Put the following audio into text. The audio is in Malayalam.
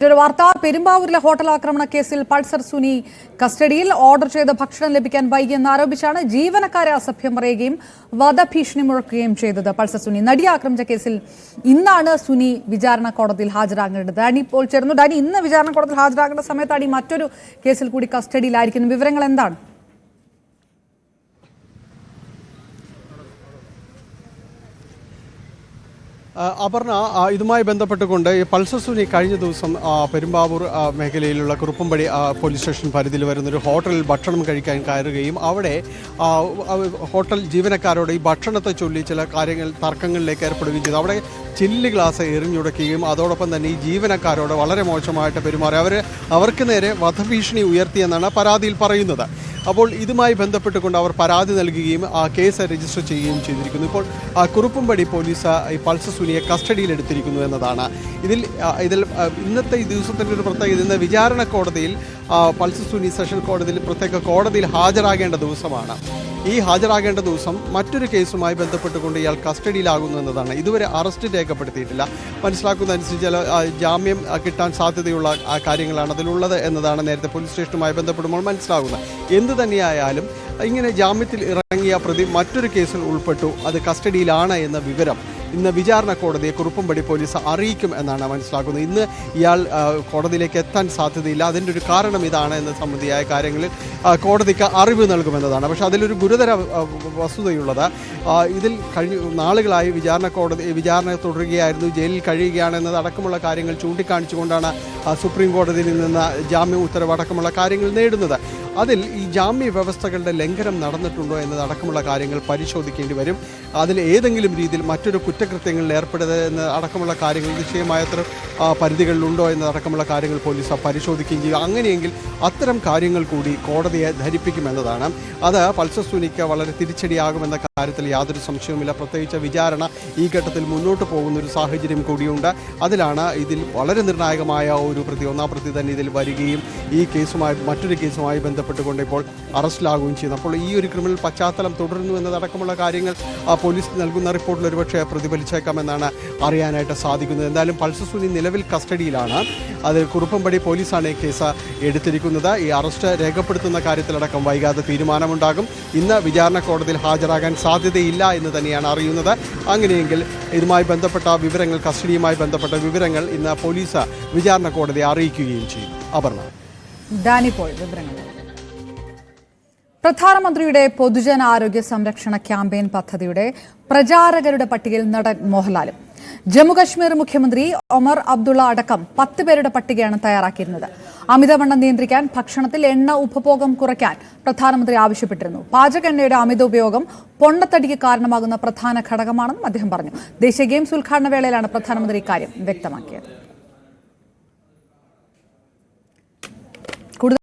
ഒരു വാർത്ത പെരുമ്പാവൂരിലെ ഹോട്ടൽ ആക്രമണ കേസിൽ പൾസർ സുനി കസ്റ്റഡിയിൽ ഓർഡർ ചെയ്ത ഭക്ഷണം ലഭിക്കാൻ വൈകിയെന്ന് ആരോപിച്ചാണ് ജീവനക്കാരെ അസഭ്യം പറയുകയും വധഭീഷണി മുഴക്കുകയും ചെയ്തത്. പൾസർ സുനി നടിയെ ആക്രമിച്ച കേസിൽ ഇന്നാണ് സുനി വിചാരണ കോടതിയിൽ ഹാജരാകേണ്ടത്. ഡാനി ഇപ്പോൾ ചേർന്നു. ഡാനി, ഇന്ന് വിചാരണ കോടതിയിൽ ഹാജരാകേണ്ട സമയത്താണ് ഈ മറ്റൊരു കേസിൽ കൂടി കസ്റ്റഡിയിലായിരിക്കുന്നത്. വിവരങ്ങൾ എന്താണ്? അപർണ, ഇതുമായി ബന്ധപ്പെട്ടുകൊണ്ട് ഈ പൾസർ സുനി കഴിഞ്ഞ ദിവസം പെരുമ്പാവൂർ മേഖലയിലുള്ള കുറുപ്പമ്പടി പോലീസ് സ്റ്റേഷൻ പരിധിയിൽ വരുന്നൊരു ഹോട്ടലിൽ ഭക്ഷണം കഴിക്കാൻ കയറുകയും അവിടെ ഹോട്ടൽ ജീവനക്കാരോട് ഈ ഭക്ഷണത്തെ ചൊല്ലി ചില തർക്കങ്ങളിലേക്ക് ഏർപ്പെടുകയും ചെയ്തു. അവിടെ ചില്ല് ഗ്ലാസ് എറിഞ്ഞുടക്കുകയും അതോടൊപ്പം തന്നെ ഈ ജീവനക്കാരോട് വളരെ മോശമായിട്ട് പെരുമാറി അവർക്ക് നേരെ വധഭീഷണി ഉയർത്തിയെന്നാണ് പരാതിയിൽ പറയുന്നത്. അപ്പോൾ ഇതുമായി ബന്ധപ്പെട്ടുകൊണ്ട് അവർ പരാതി നൽകുകയും കേസ് രജിസ്റ്റർ ചെയ്യുകയും ചെയ്തിരിക്കുന്നു. ഇപ്പോൾ കുറുപ്പമ്പടി പോലീസ് ഈ പൾസർ സുനിയെ കസ്റ്റഡിയിലെടുത്തിരിക്കുന്നു എന്നതാണ്. ഇതിൽ ഇന്നത്തെ ഈ ദിവസത്തിൻ്റെ ഒരു പ്രത്യേകത, ഇന്ന് വിചാരണ കോടതിയിൽ പൾസർ സുനി സെഷൻ കോടതിയിൽ പ്രത്യേക കോടതിയിൽ ഹാജരാകേണ്ട ദിവസമാണ്. ഈ ഹാജരാകേണ്ട ദിവസം മറ്റൊരു കേസുമായി ബന്ധപ്പെട്ടുകൊണ്ട് ഇയാൾ കസ്റ്റഡിയിലാകുന്നു എന്നതാണ്. ഇതുവരെ അറസ്റ്റ് രേഖപ്പെടുത്തിയിട്ടില്ല. മനസ്സിലാക്കുന്നതനുസരിച്ച് ജാമ്യം കിട്ടാൻ സാധ്യതയുള്ള കാര്യങ്ങളാണ് അതിലുള്ളത് എന്നതാണ് നേരത്തെ പോലീസ് സ്റ്റേഷനുമായി ബന്ധപ്പെടുമ്പോൾ മനസ്സിലാകുന്നത്. എന്തു തന്നെയായാലും ഇങ്ങനെ ജാമ്യത്തിൽ ഇറങ്ങിയ പ്രതി മറ്റൊരു കേസിൽ ഉൾപ്പെട്ടു, അത് കസ്റ്റഡിയിലാണ് എന്ന വിവരം ഇന്ന് വിചാരണ കോടതിയെ കുറുപ്പമ്പടി പോലീസ് അറിയിക്കും എന്നാണ് മനസ്സിലാക്കുന്നത്. ഇന്ന് ഇയാൾ കോടതിയിലേക്ക് എത്താൻ സാധ്യതയില്ല. അതിൻ്റെ ഒരു കാരണം ഇതാണ് എന്ന സംബന്ധിയായ കാര്യങ്ങളിൽ കോടതിക്ക് അറിവ് നൽകുമെന്നതാണ്. പക്ഷേ അതിലൊരു ഗുരുതര വസ്തുതയുള്ളത്, ഇതിൽ നാളുകളായി വിചാരണ തുടരുകയായിരുന്നു, ജയിലിൽ കഴിയുകയാണ് എന്നതടക്കമുള്ള കാര്യങ്ങൾ ചൂണ്ടിക്കാണിച്ചുകൊണ്ടാണ് സുപ്രീം കോടതിയിൽ നിന്ന് ജാമ്യ ഉത്തരവ് അടക്കമുള്ള കാര്യങ്ങൾ നേടുന്നത്. അതിൽ ഈ ജാമ്യ വ്യവസ്ഥകളുടെ ലംഘനം നടന്നിട്ടുണ്ടോ എന്നതടക്കമുള്ള കാര്യങ്ങൾ പരിശോധിക്കേണ്ടി വരും. അതിൽ ഏതെങ്കിലും രീതിയിൽ മറ്റൊരു കുറ്റകൃത്യങ്ങളിൽ ഏർപ്പെടുക എന്ന അടക്കമുള്ള കാര്യങ്ങൾ നിശ്ചയമായത്ര പരിധികളിലുണ്ടോ എന്നതടക്കമുള്ള കാര്യങ്ങൾ പോലീസ് പരിശോധിക്കുകയും ചെയ്യും. അങ്ങനെയെങ്കിൽ അത്തരം കാര്യങ്ങൾ കൂടി കോടതിയെ ധരിപ്പിക്കുമെന്നതാണ്. അത് പൾസർ സുനിക്ക് വളരെ തിരിച്ചടിയാകുമെന്ന കാര്യത്തിൽ യാതൊരു സംശയവുമില്ല. പ്രത്യേകിച്ച് വിചാരണ ഈ ഘട്ടത്തിൽ മുന്നോട്ട് പോകുന്നൊരു സാഹചര്യം കൂടിയുണ്ട്. അതിലാണ് ഇതിൽ വളരെ നിർണായകമായ ഒരു പ്രതി, ഒന്നാം പ്രതി തന്നെ ഇതിൽ വരികയും ഈ കേസുമായി മറ്റൊരു കേസുമായി ബന്ധപ്പെട്ടുകൊണ്ട് ഇപ്പോൾ അറസ്റ്റിലാകുകയും ചെയ്യുന്നു. അപ്പോൾ ഈ ഒരു ക്രിമിനൽ പശ്ചാത്തലം തുടരുന്നു എന്നതടക്കമുള്ള കാര്യങ്ങൾ പോലീസ് നൽകുന്ന റിപ്പോർട്ടിൽ ഒരുപക്ഷെ പ്രതിഫലിച്ചേക്കാമെന്നാണ് അറിയാനായിട്ട് സാധിക്കുന്നത്. എന്തായാലും പൾസർ സുനി നിലവിൽ കസ്റ്റഡിയിലാണ്. അത് കുറുപ്പമ്പടി പോലീസാണ് ഈ കേസ് എടുത്തിരിക്കുന്നത്. ഈ അറസ്റ്റ് രേഖപ്പെടുത്തുന്ന കാര്യത്തിലടക്കം വൈകാതെ തീരുമാനമുണ്ടാകും. ഇന്ന് വിചാരണ കോടതിയിൽ ഹാജരാകാൻ സാധ്യതയില്ല എന്ന് തന്നെയാണ് അറിയുന്നത്. അങ്ങനെയെങ്കിൽ ഇതുമായി ബന്ധപ്പെട്ട വിവരങ്ങൾ, കസ്റ്റഡിയുമായി ബന്ധപ്പെട്ട വിവരങ്ങൾ ഇന്ന് പോലീസ് വിചാരണ കോടതിയെ അറിയിക്കുകയും ചെയ്യും. അപർണ, ഡാനിപ്പോൾ വിവരങ്ങൾ. പ്രധാനമന്ത്രിയുടെ പൊതുജനാരോഗ്യ സംരക്ഷണ ക്യാമ്പയിൻ പദ്ധതിയുടെ പ്രചാരകരുടെ പട്ടികയിൽ നടൻ മോഹൻലാലും ജമ്മുകശ്മീർ മുഖ്യമന്ത്രി ഒമർ അബ്ദുള്ള അടക്കം 10 പേരുടെ പട്ടികയാണ് തയ്യാറാക്കിയിരുന്നത്. അമിതവണ്ണം നിയന്ത്രിക്കാൻ ഭക്ഷണത്തിൽ എണ്ണ ഉപഭോഗം കുറയ്ക്കാൻ പ്രധാനമന്ത്രി ആവശ്യപ്പെട്ടിരുന്നു. പാചക എണ്ണയുടെ അമിത ഉപയോഗം പൊണ്ണത്തടിക്ക് കാരണമാകുന്ന പ്രധാന ഘടകമാണെന്നും അദ്ദേഹം പറഞ്ഞു. ദേശീയ ഗെയിംസ് ഉദ്ഘാടന വേളയിലാണ് പ്രധാനമന്ത്രി ഇക്കാര്യം വ്യക്തമാക്കിയത്.